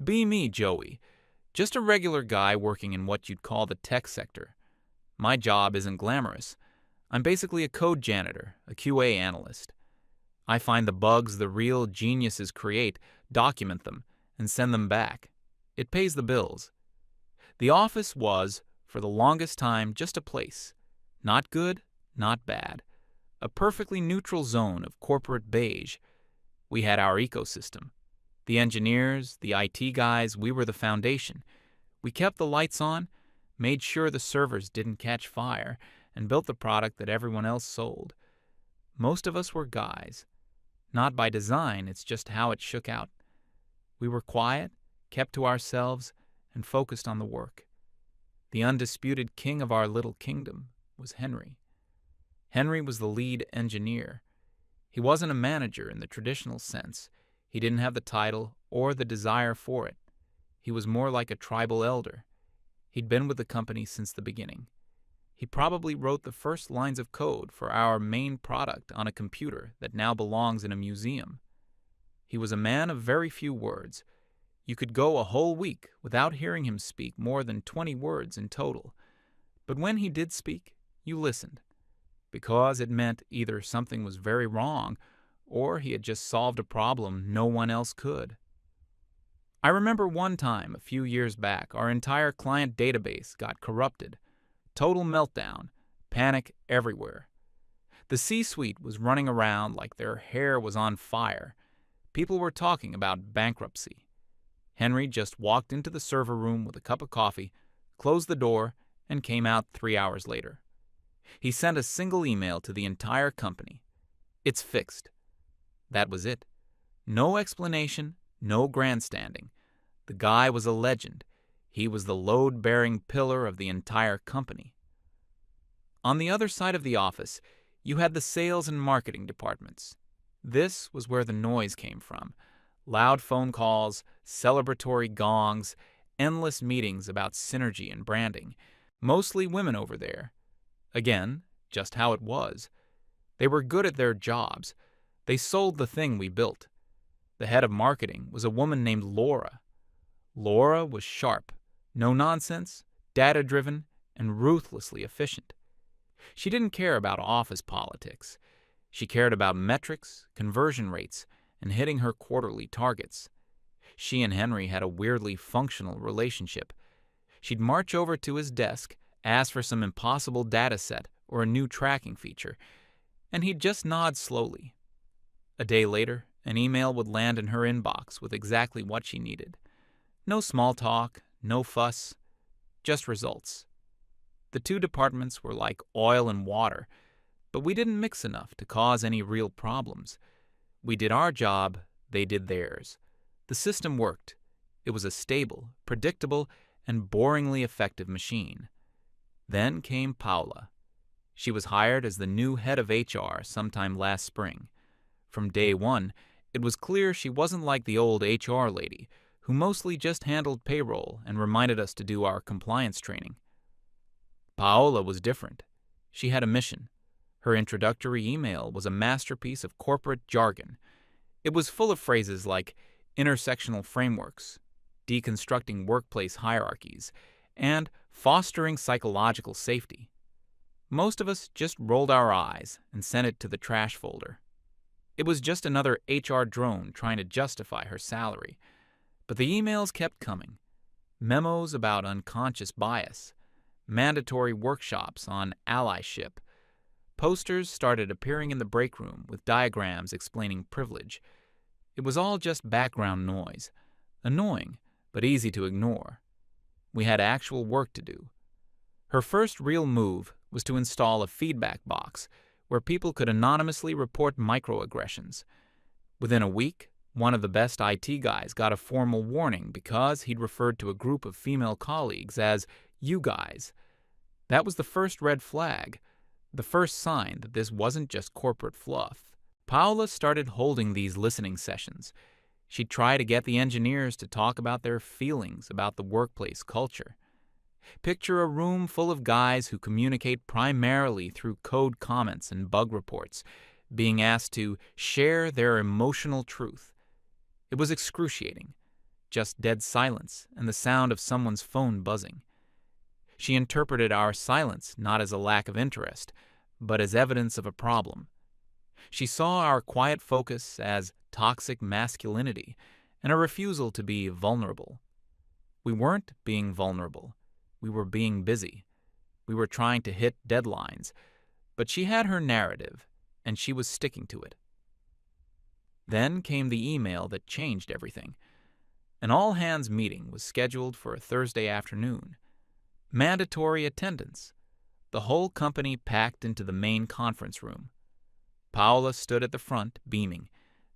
Be me, Joey. Just a regular guy working in what you'd call the tech sector. My job isn't glamorous. I'm basically a code janitor, a QA analyst. I find the bugs the real geniuses create, document them, and send them back. It pays the bills. The office was, for the longest time, just a place. Not good, not bad. A perfectly neutral zone of corporate beige. We had our ecosystem. The engineers, the IT guys, we were the foundation. We kept the lights on, made sure the servers didn't catch fire, and built the product that everyone else sold. Most of us were guys. Not by design, it's just how it shook out. We were quiet, kept to ourselves, and focused on the work. The undisputed king of our little kingdom was Henry. Henry was the lead engineer. He wasn't a manager in the traditional sense. He didn't have the title or the desire for it. He was more like a tribal elder. He'd been with the company since the beginning. He probably wrote the first lines of code for our main product on a computer that now belongs in a museum. He was a man of very few words. You could go a whole week without hearing him speak more than 20 words in total. But when he did speak, you listened, because it meant either something was very wrong or he had just solved a problem no one else could. I remember one time, a few years back, our entire client database got corrupted. Total meltdown, panic everywhere. The C-suite was running around like their hair was on fire. People were talking about bankruptcy. Henry just walked into the server room with a cup of coffee, closed the door, and came out 3 hours later. He sent a single email to the entire company. It's fixed. That was it. No explanation, no grandstanding. The guy was a legend. He was the load-bearing pillar of the entire company. On the other side of the office, you had the sales and marketing departments. This was where the noise came from. Loud phone calls, celebratory gongs, endless meetings about synergy and branding. Mostly women over there. Again, just how it was. They were good at their jobs. They sold the thing we built. The head of marketing was a woman named Laura. Laura was sharp, no nonsense, data-driven, and ruthlessly efficient. She didn't care about office politics. She cared about metrics, conversion rates, and hitting her quarterly targets. She and Henry had a weirdly functional relationship. She'd march over to his desk, ask for some impossible data set or a new tracking feature, and he'd just nod slowly. A day later, an email would land in her inbox with exactly what she needed. No small talk, no fuss, just results. The two departments were like oil and water, but we didn't mix enough to cause any real problems. We did our job, they did theirs. The system worked. It was a stable, predictable, and boringly effective machine. Then came Paula. She was hired as the new head of HR sometime last spring. From day one, it was clear she wasn't like the old HR lady, who mostly just handled payroll and reminded us to do our compliance training. Paola was different. She had a mission. Her introductory email was a masterpiece of corporate jargon. It was full of phrases like intersectional frameworks, deconstructing workplace hierarchies, and fostering psychological safety. Most of us just rolled our eyes and sent it to the trash folder. It was just another HR drone trying to justify her salary. But the emails kept coming. Memos about unconscious bias, mandatory workshops on allyship. Posters started appearing in the break room with diagrams explaining privilege. It was all just background noise. Annoying, but easy to ignore. We had actual work to do. Her first real move was to install a feedback box where people could anonymously report microaggressions. Within a week, one of the best IT guys got a formal warning because he'd referred to a group of female colleagues as "you guys." That was the first red flag, the first sign that this wasn't just corporate fluff. Paula started holding these listening sessions. She'd try to get the engineers to talk about their feelings about the workplace culture. Picture a room full of guys who communicate primarily through code comments and bug reports, being asked to share their emotional truth. It was excruciating. just dead silence and the sound of someone's phone buzzing. She interpreted our silence not as a lack of interest, but as evidence of a problem. She saw our quiet focus as toxic masculinity and a refusal to be vulnerable. We weren't being vulnerable. We were being busy. We were trying to hit deadlines, but she had her narrative, and she was sticking to it. Then came the email that changed everything. An all-hands meeting was scheduled for a Thursday afternoon. Mandatory attendance. The whole company packed into the main conference room. Paola stood at the front, beaming,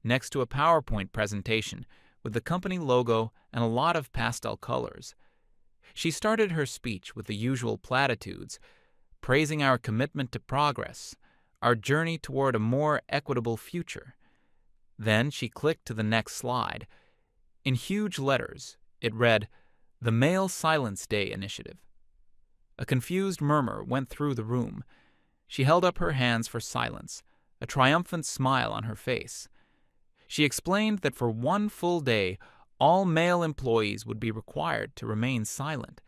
next to a PowerPoint presentation with the company logo and a lot of pastel colors. She started her speech with the usual platitudes, praising our commitment to progress, our journey toward a more equitable future. Then she clicked to the next slide. In huge letters, it read, "The Male Silence Day Initiative." A confused murmur went through the room. She held up her hands for silence, a triumphant smile on her face. She explained that for one full day, all male employees would be required to remain silent.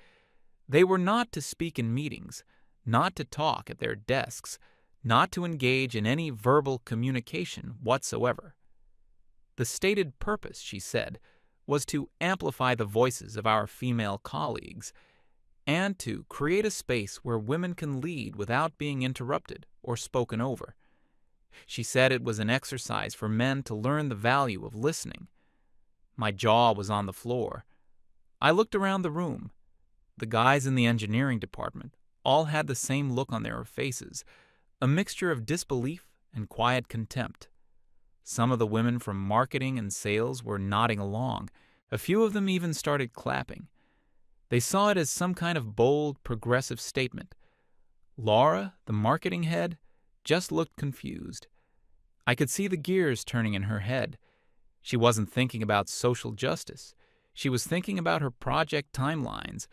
They were not to speak in meetings, not to talk at their desks, not to engage in any verbal communication whatsoever. The stated purpose, she said, was to amplify the voices of our female colleagues and to create a space where women can lead without being interrupted or spoken over. She said it was an exercise for men to learn the value of listening. My jaw was on the floor. I looked around the room. The guys in the engineering department all had the same look on their faces, a mixture of disbelief and quiet contempt. Some of the women from marketing and sales were nodding along. A few of them even started clapping. They saw it as some kind of bold, progressive statement. Laura, the marketing head, just looked confused. I could see the gears turning in her head. She wasn't thinking about social justice. She was thinking about her project timelines.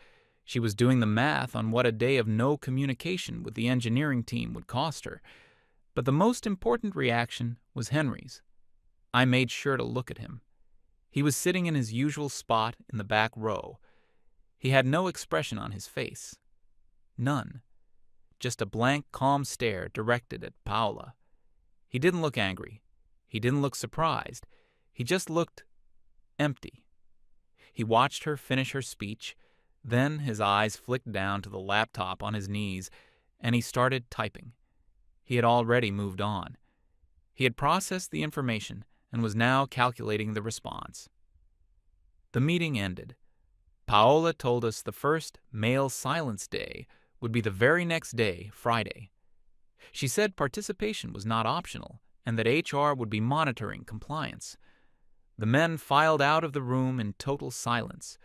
She was doing the math on what a day of no communication with the engineering team would cost her. But the most important reaction was Henry's. I made sure to look at him. He was sitting in his usual spot in the back row. He had no expression on his face. None. Just a blank, calm stare directed at Paola. He didn't look angry. He didn't look surprised. He just looked empty. He watched her finish her speech. Then his eyes flicked down to the laptop on his knees, and he started typing. He had already moved on. He had processed the information and was now calculating the response. The meeting ended. Paola told us the first Male Silence Day would be the very next day, Friday. She said participation was not optional and that HR would be monitoring compliance. The men filed out of the room in total silence.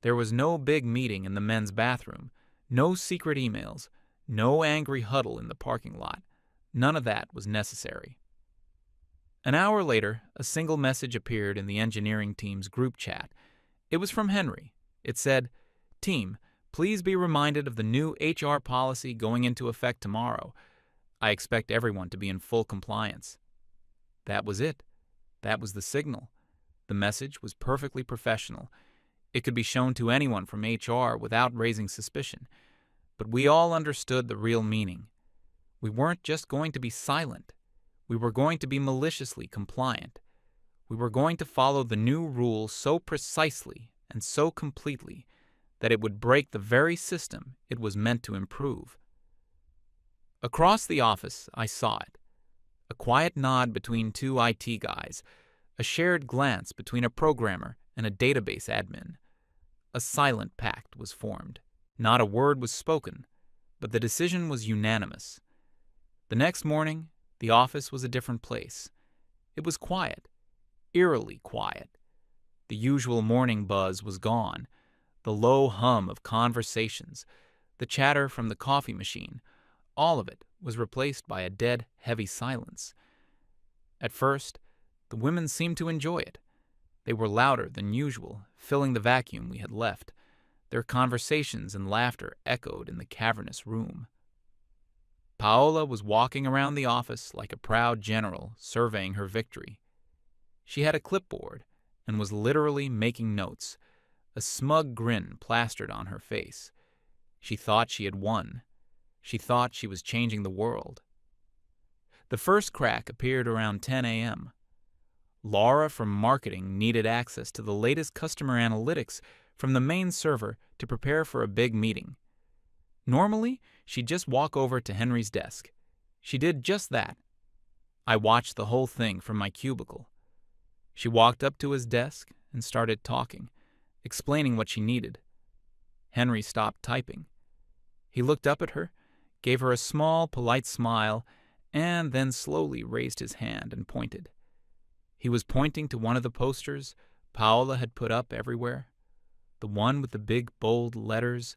There was no big meeting in the men's bathroom, no secret emails, no angry huddle in the parking lot. None of that was necessary. An hour later, a single message appeared in the engineering team's group chat. It was from Henry. It said, "Team, please be reminded of the new HR policy going into effect tomorrow. I expect everyone to be in full compliance." That was it. That was the signal. The message was perfectly professional. It could be shown to anyone from HR without raising suspicion. But we all understood the real meaning. We weren't just going to be silent. We were going to be maliciously compliant. We were going to follow the new rule so precisely and so completely that it would break the very system it was meant to improve. Across the office, I saw it. A quiet nod between two IT guys, a shared glance between a programmer and a database admin. A silent pact was formed. Not a word was spoken, but the decision was unanimous. The next morning, the office was a different place. It was quiet, eerily quiet. The usual morning buzz was gone, the low hum of conversations, the chatter from the coffee machine, all of it was replaced by a dead, heavy silence. At first, the women seemed to enjoy it. They were louder than usual, filling the vacuum we had left. Their conversations and laughter echoed in the cavernous room. Paola was walking around the office like a proud general surveying her victory. She had a clipboard and was literally making notes, a smug grin plastered on her face. She thought she had won. She thought she was changing the world. The first crack appeared around 10 a.m. Laura from marketing needed access to the latest customer analytics from the main server to prepare for a big meeting. Normally, she'd just walk over to Henry's desk. She did just that. I watched the whole thing from my cubicle. She walked up to his desk and started talking, explaining what she needed. Henry stopped typing. He looked up at her, gave her a small, polite smile, and then slowly raised his hand and pointed. He was pointing to one of the posters Paola had put up everywhere, the one with the big, bold letters,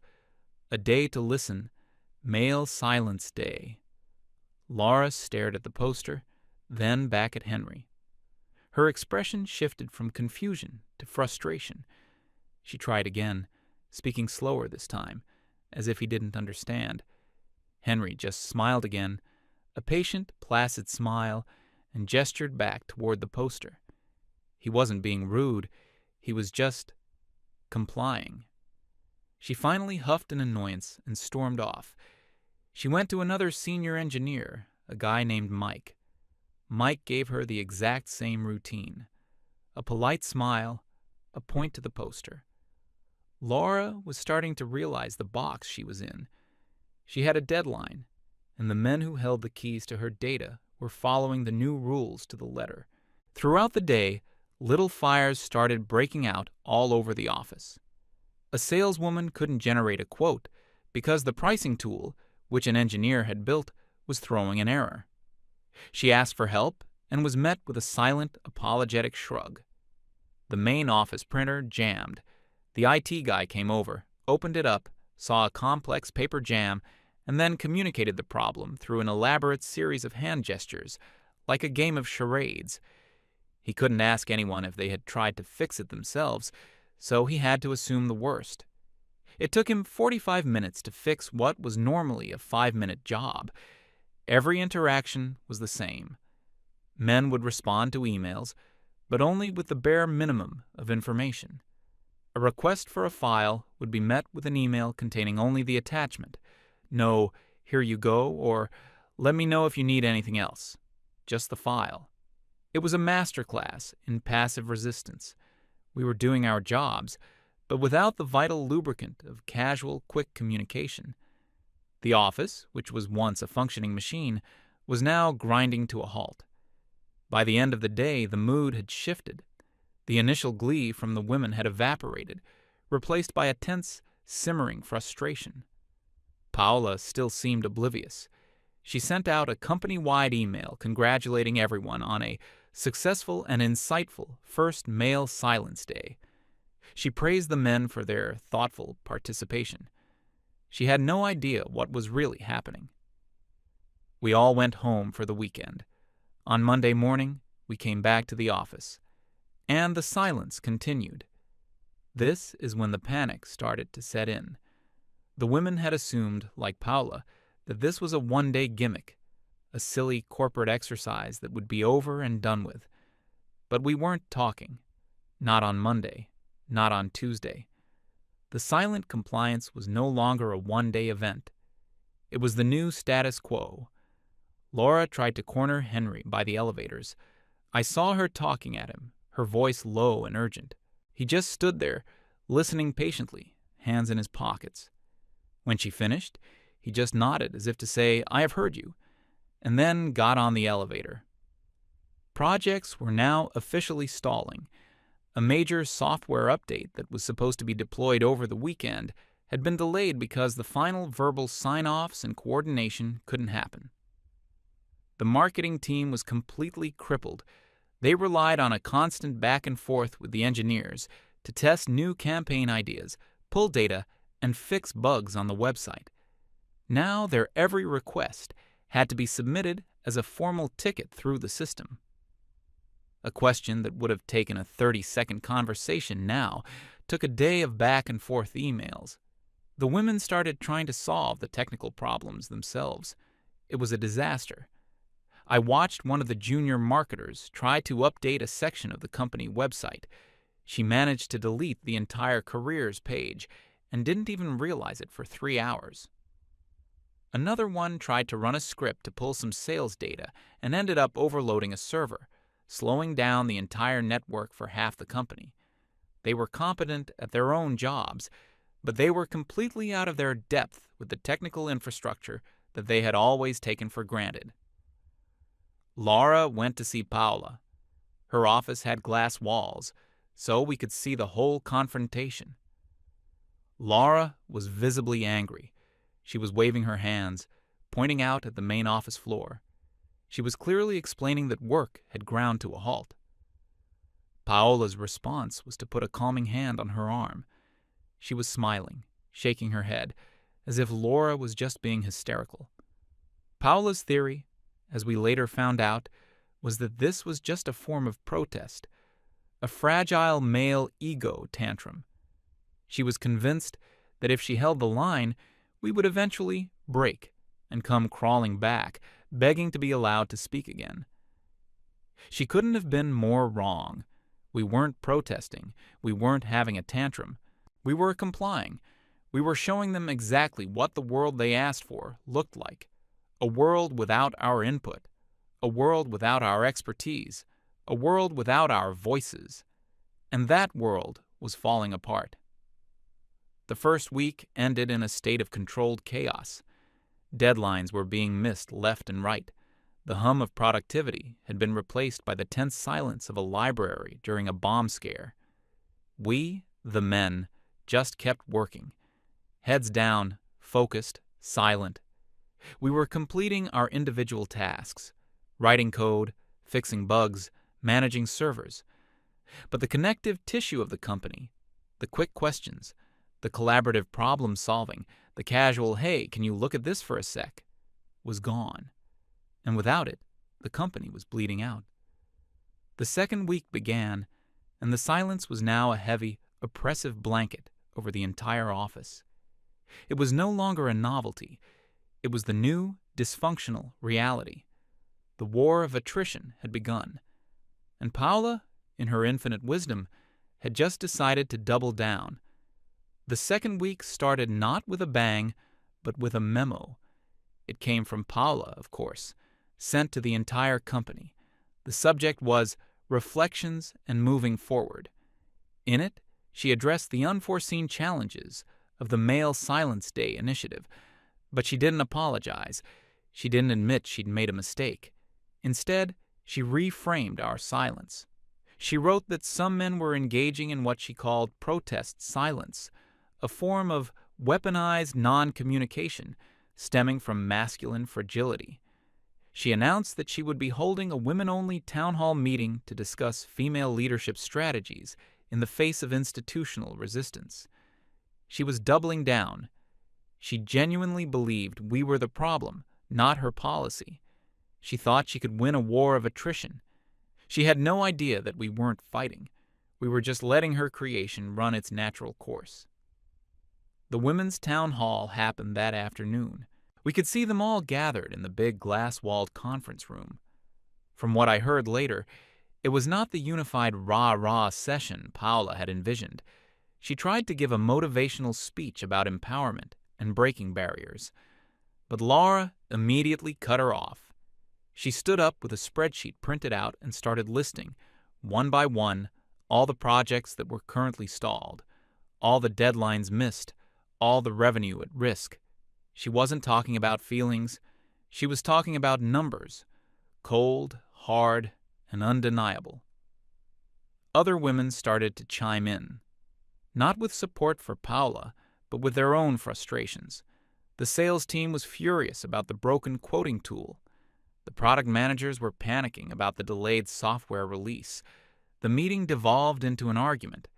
"A Day to Listen, Male Silence Day." Laura stared at the poster, then back at Henry. Her expression shifted from confusion to frustration. She tried again, speaking slower this time, as if he didn't understand. Henry just smiled again, a patient, placid smile, and gestured back toward the poster. He wasn't being rude, he was just complying. She finally huffed in annoyance and stormed off. She went to another senior engineer, a guy named Mike. Mike gave her the exact same routine. A polite smile, a point to the poster. Laura was starting to realize the box she was in. She had a deadline, and the men who held the keys to her data were following the new rules to the letter. Throughout the day, little fires started breaking out all over the office. A saleswoman couldn't generate a quote because the pricing tool, which an engineer had built, was throwing an error. She asked for help and was met with a silent, apologetic shrug. The main office printer jammed. The IT guy came over, opened it up, saw a complex paper jam, and then communicated the problem through an elaborate series of hand gestures, like a game of charades. He couldn't ask anyone if they had tried to fix it themselves, so he had to assume the worst. It took him 45 minutes to fix what was normally a 5-minute job. Every interaction was the same. Men would respond to emails, but only with the bare minimum of information. A request for a file would be met with an email containing only the attachment. No, "Here you go," or "Let me know if you need anything else." Just the file. It was a masterclass in passive resistance. We were doing our jobs, but without the vital lubricant of casual, quick communication. The office, which was once a functioning machine, was now grinding to a halt. By the end of the day, the mood had shifted. The initial glee from the women had evaporated, replaced by a tense, simmering frustration. Paola still seemed oblivious. She sent out a company-wide email congratulating everyone on a successful and insightful first Male Silence Day. She praised the men for their thoughtful participation. She had no idea what was really happening. We all went home for the weekend. On Monday morning, we came back to the office. And the silence continued. This is when the panic started to set in. The women had assumed, like Paula, that this was a one-day gimmick, a silly corporate exercise that would be over and done with. But we weren't talking. Not on Monday. Not on Tuesday. The silent compliance was no longer a one-day event. It was the new status quo. Laura tried to corner Henry by the elevators. I saw her talking at him, her voice low and urgent. He just stood there, listening patiently, hands in his pockets. When she finished, he just nodded as if to say, "I have heard you," and then got on the elevator. Projects were now officially stalling. A major software update that was supposed to be deployed over the weekend had been delayed because the final verbal sign-offs and coordination couldn't happen. The marketing team was completely crippled. They relied on a constant back and forth with the engineers to test new campaign ideas, pull data, and fix bugs on the website. Now their every request had to be submitted as a formal ticket through the system. A question that would have taken a 30-second conversation now took a day of back-and-forth emails. The women started trying to solve the technical problems themselves. It was a disaster. I watched one of the junior marketers try to update a section of the company website. She managed to delete the entire careers page and didn't even realize it for 3 hours. Another one tried to run a script to pull some sales data and ended up overloading a server, slowing down the entire network for half the company. They were competent at their own jobs, but they were completely out of their depth with the technical infrastructure that they had always taken for granted. Laura went to see Paula. Her office had glass walls, so we could see the whole confrontation. Laura was visibly angry. She was waving her hands, pointing out at the main office floor. She was clearly explaining that work had ground to a halt. Paola's response was to put a calming hand on her arm. She was smiling, shaking her head, as if Laura was just being hysterical. Paola's theory, as we later found out, was that this was just a form of protest, a fragile male ego tantrum. She was convinced that if she held the line, we would eventually break and come crawling back, begging to be allowed to speak again. She couldn't have been more wrong. We weren't protesting. We weren't having a tantrum. We were complying. We were showing them exactly what the world they asked for looked like. A world without our input. A world without our expertise. A world without our voices. And that world was falling apart. The first week ended in a state of controlled chaos. Deadlines were being missed left and right. The hum of productivity had been replaced by the tense silence of a library during a bomb scare. We, the men, just kept working. Heads down, focused, silent. We were completing our individual tasks, writing code, fixing bugs, managing servers. But the connective tissue of the company, the quick questions, the collaborative problem-solving, the casual, hey, can you look at this for a sec, was gone. And without it, the company was bleeding out. The second week began, and the silence was now a heavy, oppressive blanket over the entire office. It was no longer a novelty. It was the new, dysfunctional reality. The war of attrition had begun. And Paula, in her infinite wisdom, had just decided to double down. The second week started not with a bang, but with a memo. It came from Paula, of course, sent to the entire company. The subject was Reflections and Moving Forward. In it, she addressed the unforeseen challenges of the Male Silence Day initiative, but she didn't apologize. She didn't admit she'd made a mistake. Instead, she reframed our silence. She wrote that some men were engaging in what she called protest silence, a form of weaponized non-communication stemming from masculine fragility. She announced that she would be holding a women-only town hall meeting to discuss female leadership strategies in the face of institutional resistance. She was doubling down. She genuinely believed we were the problem, not her policy. She thought she could win a war of attrition. She had no idea that we weren't fighting. We were just letting her creation run its natural course. The women's town hall happened that afternoon. We could see them all gathered in the big glass-walled conference room. From what I heard later, it was not the unified rah-rah session Paula had envisioned. She tried to give a motivational speech about empowerment and breaking barriers. But Laura immediately cut her off. She stood up with a spreadsheet printed out and started listing, one by one, all the projects that were currently stalled, all the deadlines missed, all the revenue at risk. She wasn't talking about feelings. She was talking about numbers, cold, hard, and undeniable. Other women started to chime in, not with support for Paula, but with their own frustrations. The sales team was furious about the broken quoting tool. The product managers were panicking about the delayed software release. The meeting devolved into an argument.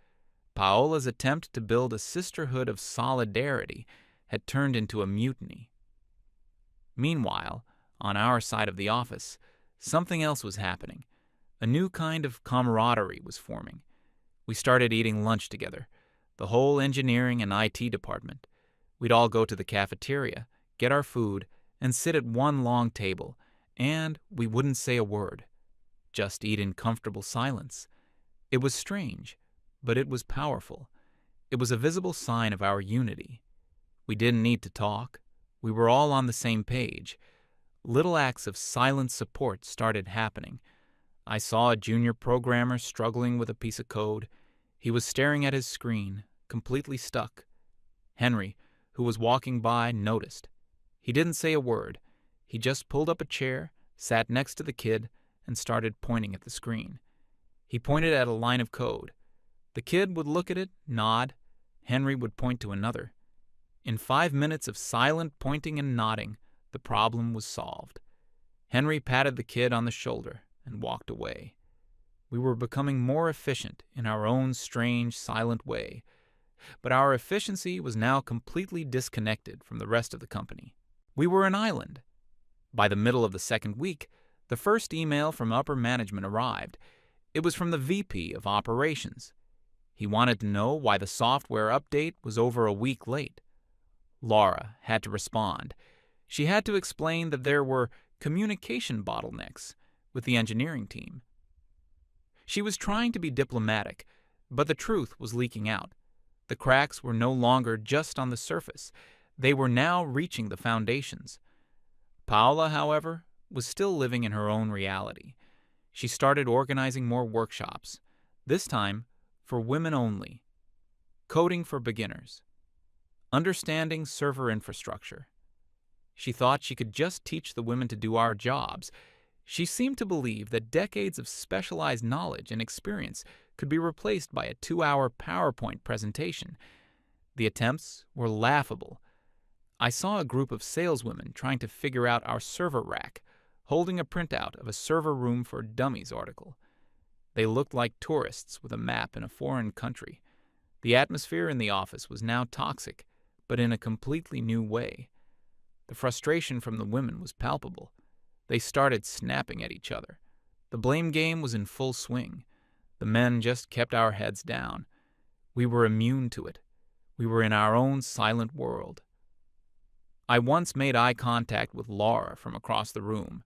Paola's attempt to build a sisterhood of solidarity had turned into a mutiny. Meanwhile, on our side of the office, something else was happening. A new kind of camaraderie was forming. We started eating lunch together, the whole engineering and IT department. We'd all go to the cafeteria, get our food, and sit at one long table, and we wouldn't say a word, just eat in comfortable silence. It was strange, but it was powerful. It was a visible sign of our unity. We didn't need to talk. We were all on the same page. Little acts of silent support started happening. I saw a junior programmer struggling with a piece of code. He was staring at his screen, completely stuck. Henry, who was walking by, noticed. He didn't say a word. He just pulled up a chair, sat next to the kid, and started pointing at the screen. He pointed at a line of code. The kid would look at it, nod. Henry would point to another. In 5 minutes of silent pointing and nodding, the problem was solved. Henry patted the kid on the shoulder and walked away. We were becoming more efficient in our own strange, silent way, but our efficiency was now completely disconnected from the rest of the company. We were an island. By the middle of the second week, the first email from upper management arrived. It was from the VP of Operations. He wanted to know why the software update was over a week late. Laura had to respond. She had to explain that there were communication bottlenecks with the engineering team. She was trying to be diplomatic, but the truth was leaking out. The cracks were no longer just on the surface. They were now reaching the foundations. Paola, however, was still living in her own reality. She started organizing more workshops, this time for women only. Coding for beginners. Understanding server infrastructure. She thought she could just teach the women to do our jobs. She seemed to believe that decades of specialized knowledge and experience could be replaced by a 2-hour PowerPoint presentation. The attempts were laughable. I saw a group of saleswomen trying to figure out our server rack, holding a printout of a server room for dummies article. They looked like tourists with a map in a foreign country. The atmosphere in the office was now toxic, but in a completely new way. The frustration from the women was palpable. They started snapping at each other. The blame game was in full swing. The men just kept our heads down. We were immune to it. We were in our own silent world. I once made eye contact with Laura from across the room.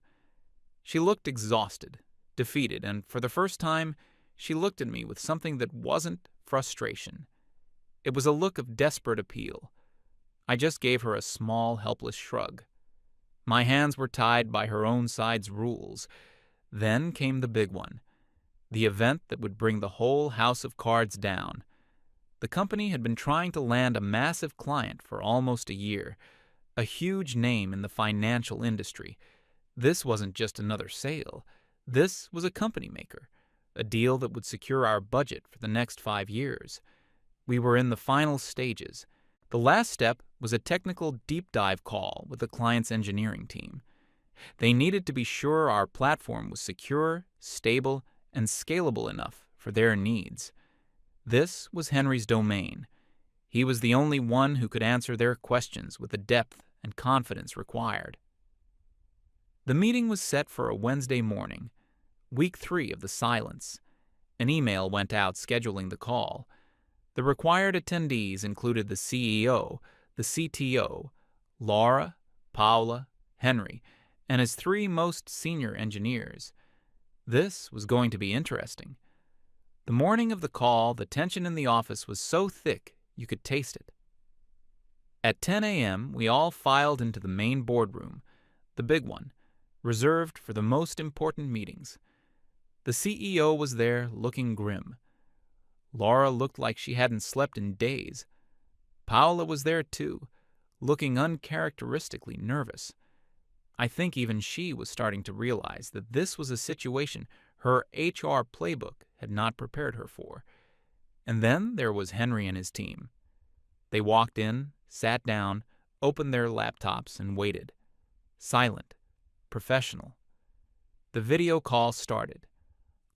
She looked exhausted, defeated, and for the first time, she looked at me with something that wasn't frustration. It was a look of desperate appeal. I just gave her a small, helpless shrug. My hands were tied by her own side's rules. Then came the big one, the event that would bring the whole house of cards down. The company had been trying to land a massive client for almost a year, a huge name in the financial industry. This wasn't just another sale. This was a company maker, a deal that would secure our budget for the next 5 years. We were in the final stages. The last step was a technical deep dive call with the client's engineering team. They needed to be sure our platform was secure, stable, and scalable enough for their needs. This was Henry's domain. He was the only one who could answer their questions with the depth and confidence required. The meeting was set for a Wednesday morning, week 3 of the silence. An email went out scheduling the call. The required attendees included the CEO, the CTO, Laura, Paola, Henry, and his 3 most senior engineers. This was going to be interesting. The morning of the call, the tension in the office was so thick you could taste it. At 10 a.m., we all filed into the main boardroom, the big one, reserved for the most important meetings. The CEO was there, looking grim. Laura looked like she hadn't slept in days. Paola was there too, looking uncharacteristically nervous. I think even she was starting to realize that this was a situation her HR playbook had not prepared her for. And then there was Henry and his team. They walked in, sat down, opened their laptops, and waited. Silent, professional. The video call started.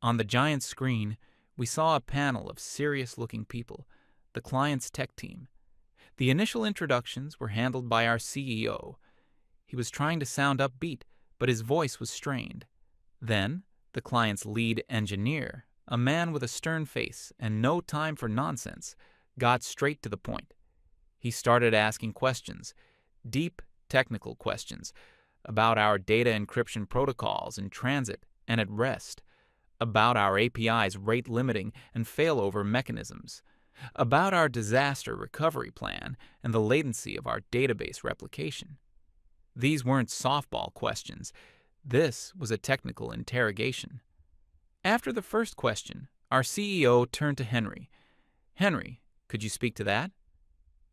On the giant screen, we saw a panel of serious-looking people, the client's tech team. The initial introductions were handled by our CEO. He was trying to sound upbeat, but his voice was strained. Then, the client's lead engineer, a man with a stern face and no time for nonsense, got straight to the point. He started asking questions, deep technical questions, about our data encryption protocols in transit and at rest, about our API's rate limiting and failover mechanisms, about our disaster recovery plan and the latency of our database replication. These weren't softball questions. This was a technical interrogation. After the first question, our CEO turned to Henry. "Henry, could you speak to that?"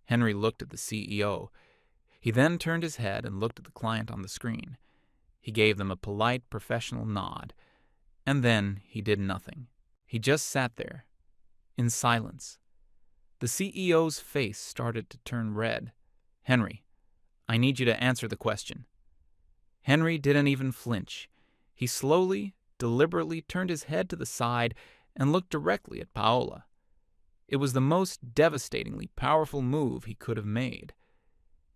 Henry looked at the CEO. He then turned his head and looked at the client on the screen. He gave them a polite, professional nod. And then he did nothing. He just sat there, in silence. The CEO's face started to turn red. "Henry, I need you to answer the question." Henry didn't even flinch. He slowly, deliberately turned his head to the side and looked directly at Paola. It was the most devastatingly powerful move he could have made.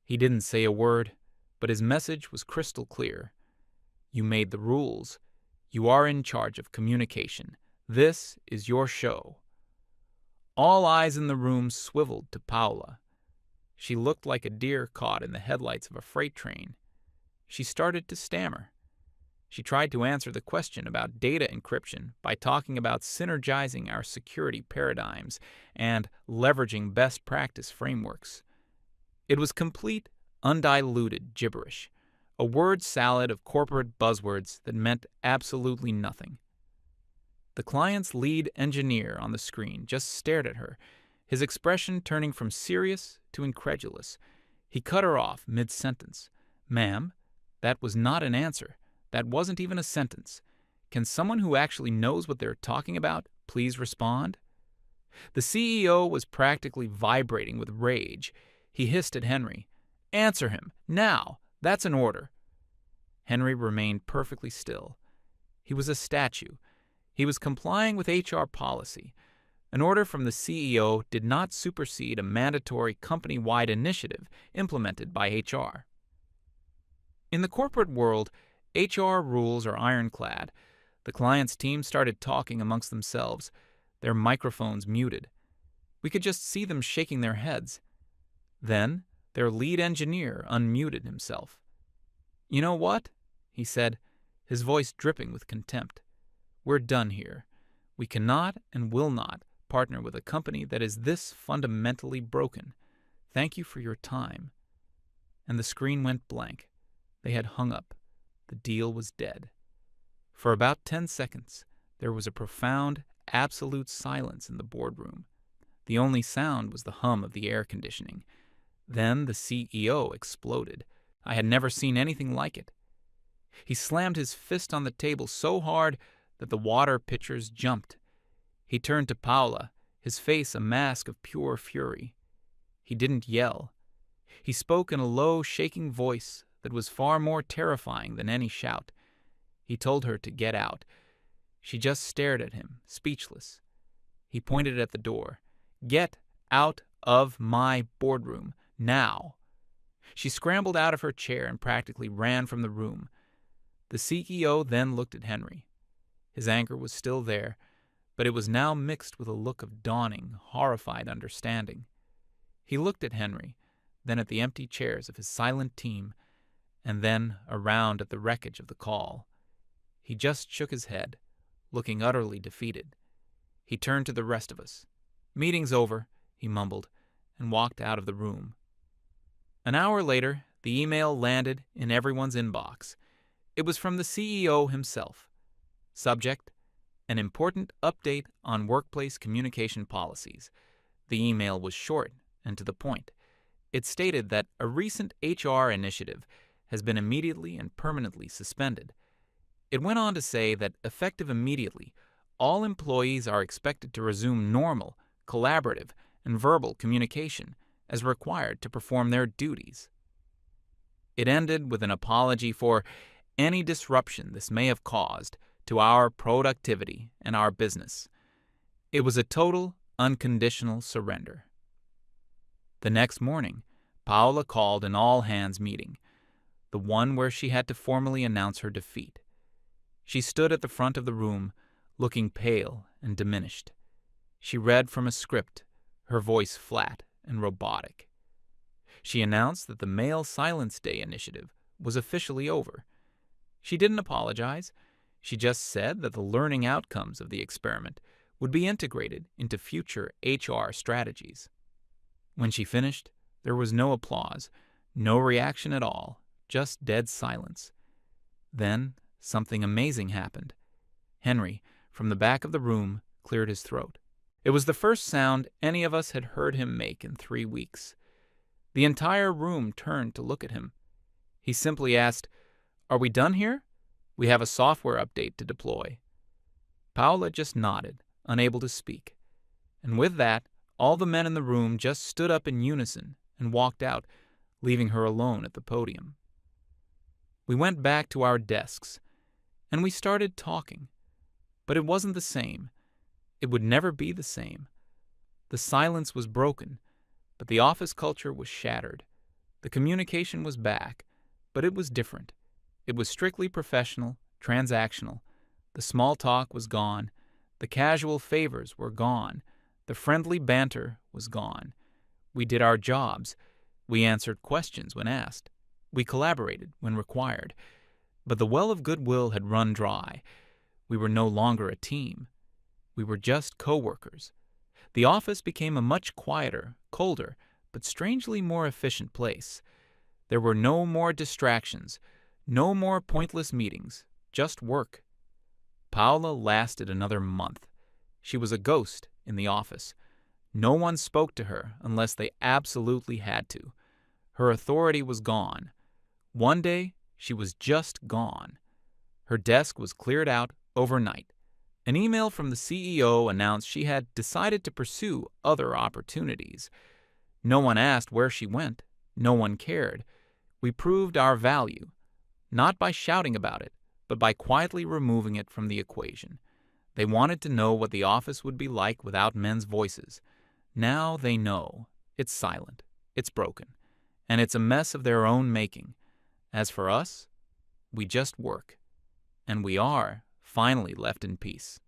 He didn't say a word, but his message was crystal clear. You made the rules. You are in charge of communication. This is your show. All eyes in the room swiveled to Paola. She looked like a deer caught in the headlights of a freight train. She started to stammer. She tried to answer the question about data encryption by talking about synergizing our security paradigms and leveraging best practice frameworks. It was complete, undiluted gibberish, a word salad of corporate buzzwords that meant absolutely nothing. The client's lead engineer on the screen just stared at her, his expression turning from serious to incredulous. He cut her off mid-sentence. "Ma'am, that was not an answer. That wasn't even a sentence. Can someone who actually knows what they're talking about please respond?" The CEO was practically vibrating with rage. He hissed at Henry. "Answer him, now! That's an order." Henry remained perfectly still. He was a statue. He was complying with HR policy. An order from the CEO did not supersede a mandatory company-wide initiative implemented by HR. In the corporate world, HR rules are ironclad. The client's team started talking amongst themselves, their microphones muted. We could just see them shaking their heads. Then, their lead engineer unmuted himself. "You know what?" he said, his voice dripping with contempt. "We're done here. We cannot and will not partner with a company that is this fundamentally broken. Thank you for your time." And the screen went blank. They had hung up. The deal was dead. For about 10 seconds, there was a profound, absolute silence in the boardroom. The only sound was the hum of the air conditioning. Then the CEO exploded. I had never seen anything like it. He slammed his fist on the table so hard that the water pitchers jumped. He turned to Paola, his face a mask of pure fury. He didn't yell. He spoke in a low, shaking voice that was far more terrifying than any shout. He told her to get out. She just stared at him, speechless. He pointed at the door. "Get out of my boardroom, now." She scrambled out of her chair and practically ran from the room. The CEO then looked at Henry. His anger was still there, but it was now mixed with a look of dawning, horrified understanding. He looked at Henry, then at the empty chairs of his silent team, and then around at the wreckage of the call. He just shook his head, looking utterly defeated. He turned to the rest of us. "Meeting's over," he mumbled, and walked out of the room. An hour later, the email landed in everyone's inbox. It was from the CEO himself. Subject: an important update on workplace communication policies. The email was short and to the point. It stated that a recent HR initiative has been immediately and permanently suspended. It went on to say that effective immediately, all employees are expected to resume normal, collaborative, and verbal communication as required to perform their duties. It ended with an apology for any disruption this may have caused to our productivity and our business. It was a total, unconditional surrender. The next morning, Paola called an all-hands meeting, the one where she had to formally announce her defeat. She stood at the front of the room, looking pale and diminished. She read from a script, her voice flat and robotic. She announced that the Male Silence Day initiative was officially over. She didn't apologize. She just said that the learning outcomes of the experiment would be integrated into future HR strategies. When she finished, there was no applause, no reaction at all, just dead silence. Then something amazing happened. Henry, from the back of the room, cleared his throat. It was the first sound any of us had heard him make in 3 weeks. The entire room turned to look at him. He simply asked, "Are we done here? We have a software update to deploy." Paula just nodded, unable to speak. And with that, all the men in the room just stood up in unison and walked out, leaving her alone at the podium. We went back to our desks, and we started talking. But it wasn't the same. It would never be the same. The silence was broken, but the office culture was shattered. The communication was back, but it was different. It was strictly professional, transactional. The small talk was gone. The casual favors were gone. The friendly banter was gone. We did our jobs. We answered questions when asked. We collaborated when required. But the well of goodwill had run dry. We were no longer a team. We were just co-workers. The office became a much quieter, colder, but strangely more efficient place. There were no more distractions, no more pointless meetings, just work. Paula lasted another month. She was a ghost in the office. No one spoke to her unless they absolutely had to. Her authority was gone. One day, she was just gone. Her desk was cleared out overnight. An email from the CEO announced she had decided to pursue other opportunities. No one asked where she went. No one cared. We proved our value, not by shouting about it, but by quietly removing it from the equation. They wanted to know what the office would be like without men's voices. Now they know. It's silent. It's broken. And it's a mess of their own making. As for us, we just work. And we are finally left in peace.